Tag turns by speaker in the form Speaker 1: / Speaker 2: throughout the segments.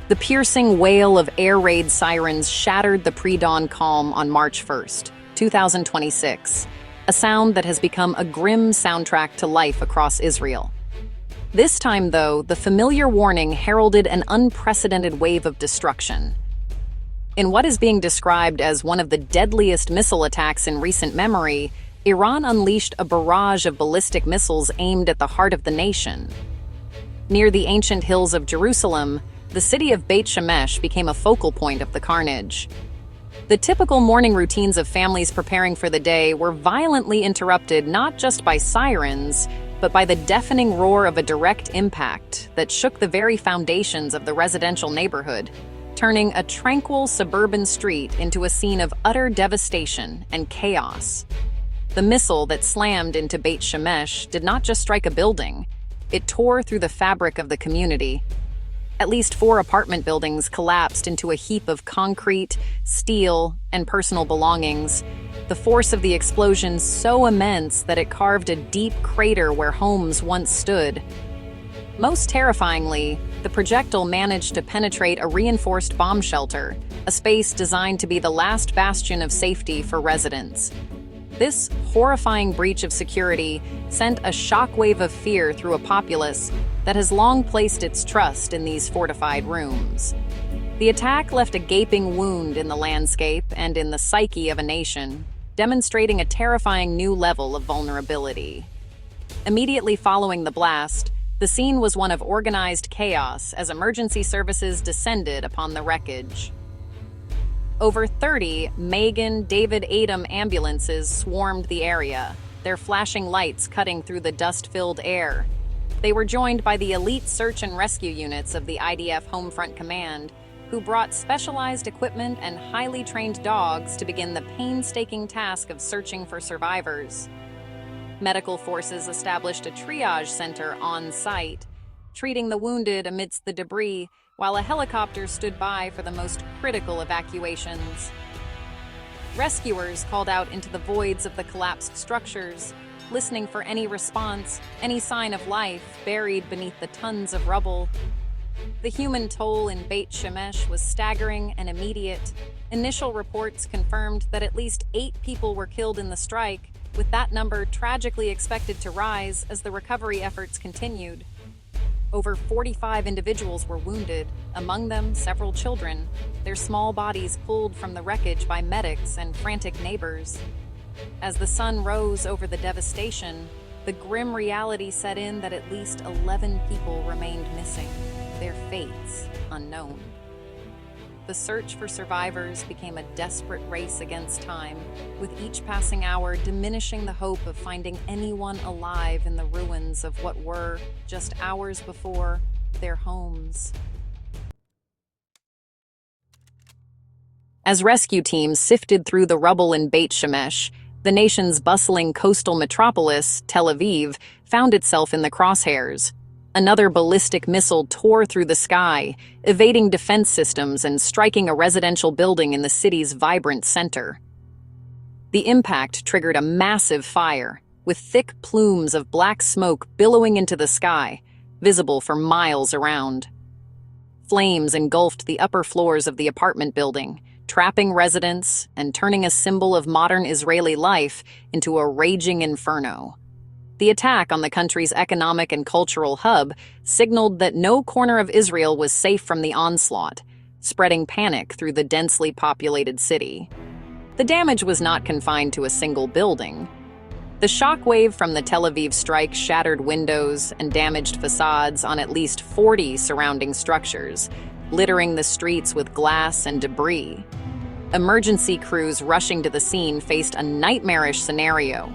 Speaker 1: The piercing wail of air raid sirens shattered the pre-dawn calm on March 1st, 2026, a sound that has become a grim soundtrack to life across Israel. This time, though, the familiar warning heralded an unprecedented wave of destruction. In what is being described as one of the deadliest missile attacks in recent memory, Iran unleashed a barrage of ballistic missiles aimed at the heart of the nation. Near the ancient hills of Jerusalem, the city of Beit Shemesh became a focal point of the carnage. The typical morning routines of families preparing for the day were violently interrupted not just by sirens, but by the deafening roar of a direct impact that shook the very foundations of the residential neighborhood, turning a tranquil suburban street into a scene of utter devastation and chaos. The missile that slammed into Beit Shemesh did not just strike a building, it tore through the fabric of the community. At least 4 apartment buildings collapsed into a heap of concrete, steel, and personal belongings, the force of the explosion so immense that it carved a deep crater where homes once stood. Most terrifyingly, the projectile managed to penetrate a reinforced bomb shelter, a space designed to be the last bastion of safety for residents. This horrifying breach of security sent a shockwave of fear through a populace that has long placed its trust in these fortified rooms. The attack left a gaping wound in the landscape and in the psyche of a nation, demonstrating a terrifying new level of vulnerability. Immediately following the blast, the scene was one of organized chaos as emergency services descended upon the wreckage. Over 30 Magen David Adom ambulances swarmed the area, their flashing lights cutting through the dust-filled air. They were joined by the elite search and rescue units of the IDF Homefront Command, who brought specialized equipment and highly trained dogs to begin the painstaking task of searching for survivors. Medical forces established a triage center on site, treating the wounded amidst the debris, while a helicopter stood by for the most critical evacuations. Rescuers called out into the voids of the collapsed structures, listening for any response, any sign of life buried beneath the tons of rubble. The human toll in Beit Shemesh was staggering and immediate. Initial reports confirmed that at least 8 people were killed in the strike, with that number tragically expected to rise as the recovery efforts continued. Over 45 individuals were wounded, among them several children, their small bodies pulled from the wreckage by medics and frantic neighbors. As the sun rose over the devastation, the grim reality set in that at least 11 people remained missing, their fates unknown. The search for survivors became a desperate race against time, with each passing hour diminishing the hope of finding anyone alive in the ruins of what were, just hours before, their homes. As rescue teams sifted through the rubble in Beit Shemesh, the nation's bustling coastal metropolis, Tel Aviv, found itself in the crosshairs. Another ballistic missile tore through the sky, evading defense systems and striking a residential building in the city's vibrant center. The impact triggered a massive fire, with thick plumes of black smoke billowing into the sky, visible for miles around. Flames engulfed the upper floors of the apartment building, trapping residents and turning a symbol of modern Israeli life into a raging inferno. The attack on the country's economic and cultural hub signaled that no corner of Israel was safe from the onslaught, spreading panic through the densely populated city. The damage was not confined to a single building. The shockwave from the Tel Aviv strike shattered windows and damaged facades on at least 40 surrounding structures, littering the streets with glass and debris. Emergency crews rushing to the scene faced a nightmarish scenario.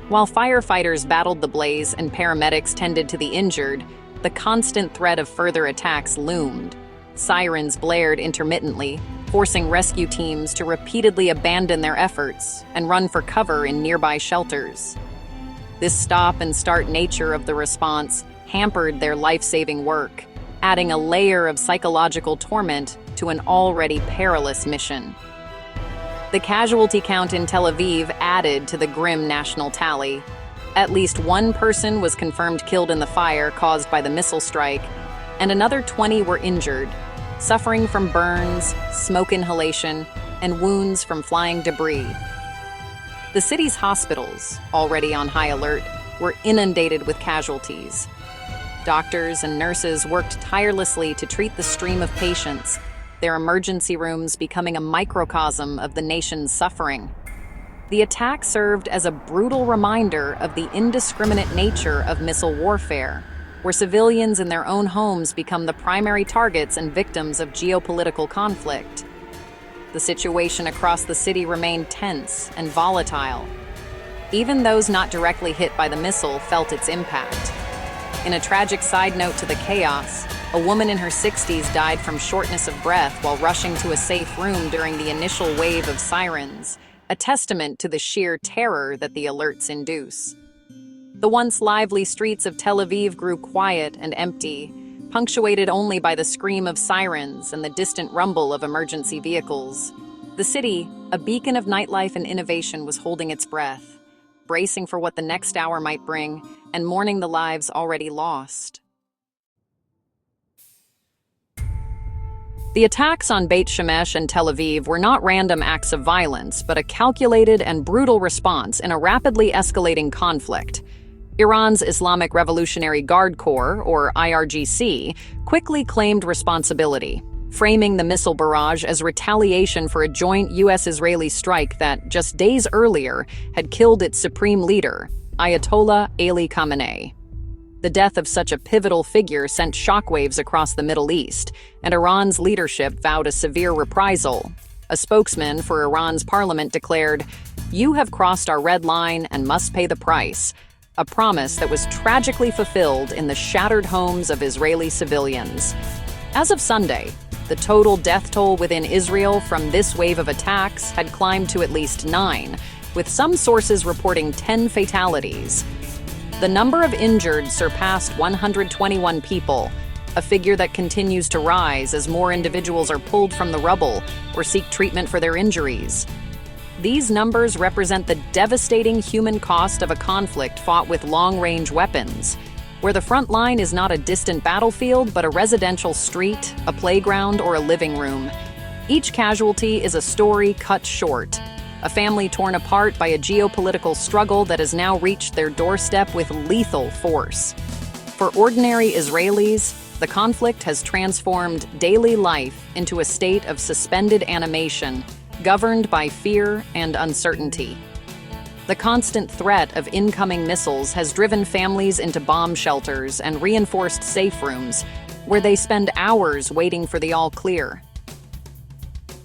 Speaker 1: While firefighters battled the blaze and paramedics tended to the injured, the constant threat of further attacks loomed. Sirens blared intermittently, forcing rescue teams to repeatedly abandon their efforts and run for cover in nearby shelters. This stop-and-start nature of the response hampered their life-saving work, adding a layer of psychological torment to an already perilous mission. The casualty count in Tel Aviv added to the grim national tally. At least 1 person was confirmed killed in the fire caused by the missile strike, and another 20 were injured, suffering from burns, smoke inhalation, and wounds from flying debris. The city's hospitals, already on high alert, were inundated with casualties. Doctors and nurses worked tirelessly to treat the stream of patients, their emergency rooms becoming a microcosm of the nation's suffering. The attack served as a brutal reminder of the indiscriminate nature of missile warfare, where civilians in their own homes become the primary targets and victims of geopolitical conflict. The situation across the city remained tense and volatile. Even those not directly hit by the missile felt its impact. In a tragic side note to the chaos, a woman in her 60s died from shortness of breath while rushing to a safe room during the initial wave of sirens, a testament to the sheer terror that the alerts induce. The once lively streets of Tel Aviv grew quiet and empty, punctuated only by the scream of sirens and the distant rumble of emergency vehicles. The city, a beacon of nightlife and innovation, was holding its breath, bracing for what the next hour might bring and mourning the lives already lost. The attacks on Beit Shemesh and Tel Aviv were not random acts of violence, but a calculated and brutal response in a rapidly escalating conflict. Iran's Islamic Revolutionary Guard Corps, or IRGC, quickly claimed responsibility, framing the missile barrage as retaliation for a joint U.S.-Israeli strike that, just days earlier, had killed its supreme leader, Ayatollah Ali Khamenei. The death of such a pivotal figure sent shockwaves across the Middle East, and Iran's leadership vowed a severe reprisal. A spokesman for Iran's parliament declared, "You have crossed our red line and must pay the price," a promise that was tragically fulfilled in the shattered homes of Israeli civilians. As of Sunday, the total death toll within Israel from this wave of attacks had climbed to at least 9, with some sources reporting 10 fatalities. The number of injured surpassed 121 people, a figure that continues to rise as more individuals are pulled from the rubble or seek treatment for their injuries. These numbers represent the devastating human cost of a conflict fought with long-range weapons, where the front line is not a distant battlefield but a residential street, a playground, or a living room. Each casualty is a story cut short, a family torn apart by a geopolitical struggle that has now reached their doorstep with lethal force. For ordinary Israelis, the conflict has transformed daily life into a state of suspended animation, governed by fear and uncertainty. The constant threat of incoming missiles has driven families into bomb shelters and reinforced safe rooms, where they spend hours waiting for the all-clear.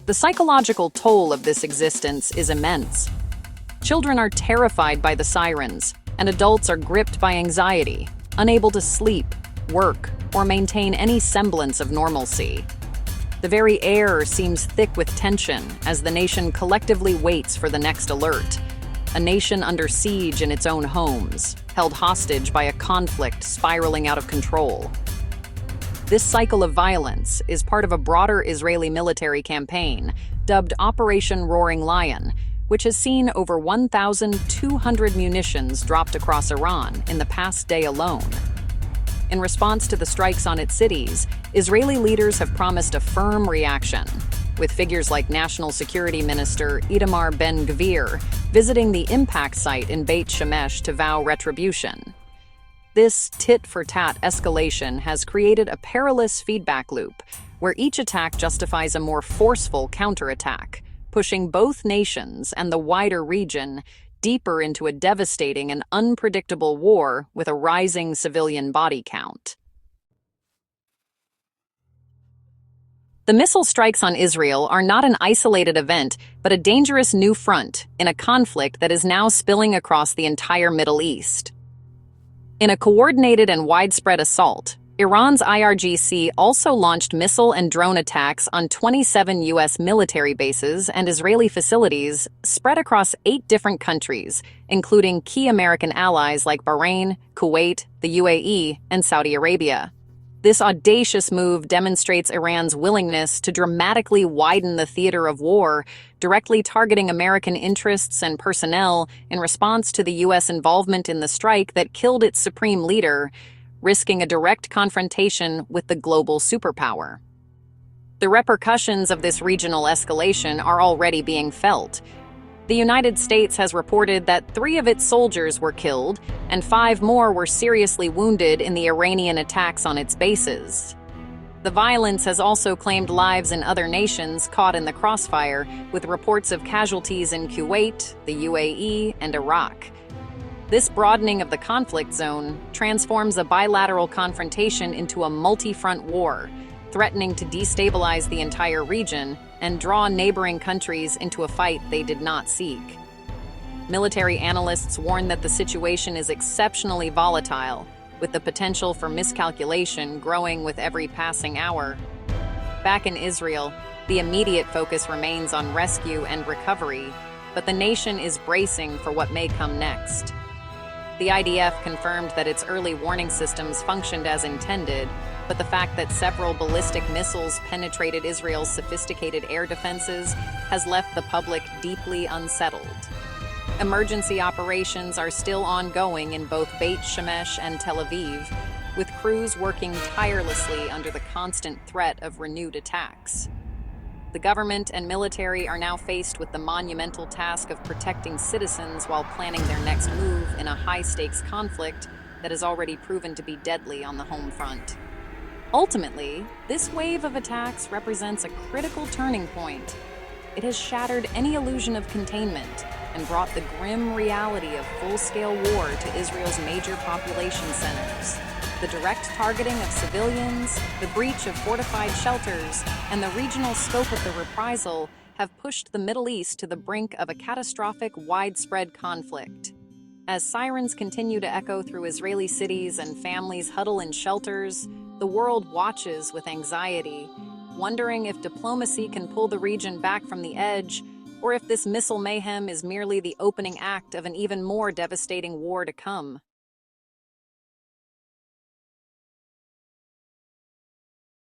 Speaker 1: The psychological toll of this existence is immense. Children are terrified by the sirens, and adults are gripped by anxiety, unable to sleep, work, or maintain any semblance of normalcy. The very air seems thick with tension as the nation collectively waits for the next alert. A nation under siege in its own homes, held hostage by a conflict spiraling out of control. This cycle of violence is part of a broader Israeli military campaign, dubbed Operation Roaring Lion, which has seen over 1,200 munitions dropped across Iran in the past day alone. In response to the strikes on its cities, Israeli leaders have promised a firm reaction, with figures like National Security Minister Itamar Ben-Gvir visiting the impact site in Beit Shemesh to vow retribution. This tit-for-tat escalation has created a perilous feedback loop, where each attack justifies a more forceful counterattack, pushing both nations and the wider region deeper into a devastating and unpredictable war with a rising civilian body count. The missile strikes on Israel are not an isolated event, but a dangerous new front in a conflict that is now spilling across the entire Middle East. In a coordinated and widespread assault, Iran's IRGC also launched missile and drone attacks on 27 U.S. military bases and Israeli facilities spread across 8 different countries, including key American allies like Bahrain, Kuwait, the UAE, and Saudi Arabia. This audacious move demonstrates Iran's willingness to dramatically widen the theater of war, directly targeting American interests and personnel in response to the U.S. involvement in the strike that killed its supreme leader, risking a direct confrontation with the global superpower. The repercussions of this regional escalation are already being felt. The United States has reported that 3 of its soldiers were killed and 5 more were seriously wounded in the Iranian attacks on its bases. The violence has also claimed lives in other nations caught in the crossfire, with reports of casualties in Kuwait, the UAE, and Iraq. This broadening of the conflict zone transforms a bilateral confrontation into a multi-front war, threatening to destabilize the entire region and draw neighboring countries into a fight they did not seek. Military analysts warn that the situation is exceptionally volatile, with the potential for miscalculation growing with every passing hour. Back in Israel, the immediate focus remains on rescue and recovery, but the nation is bracing for what may come next. The IDF confirmed that its early warning systems functioned as intended, but the fact that several ballistic missiles penetrated Israel's sophisticated air defenses has left the public deeply unsettled. Emergency operations are still ongoing in both Beit Shemesh and Tel Aviv, with crews working tirelessly under the constant threat of renewed attacks. The government and military are now faced with the monumental task of protecting citizens while planning their next move in a high-stakes conflict that has already proven to be deadly on the home front. Ultimately, this wave of attacks represents a critical turning point. It has shattered any illusion of containment and brought the grim reality of full-scale war to Israel's major population centers. The direct targeting of civilians, the breach of fortified shelters, and the regional scope of the reprisal have pushed the Middle East to the brink of a catastrophic, widespread conflict. As sirens continue to echo through Israeli cities and families huddle in shelters, the world watches with anxiety, wondering if diplomacy can pull the region back from the edge, or if this missile mayhem is merely the opening act of an even more devastating war to come.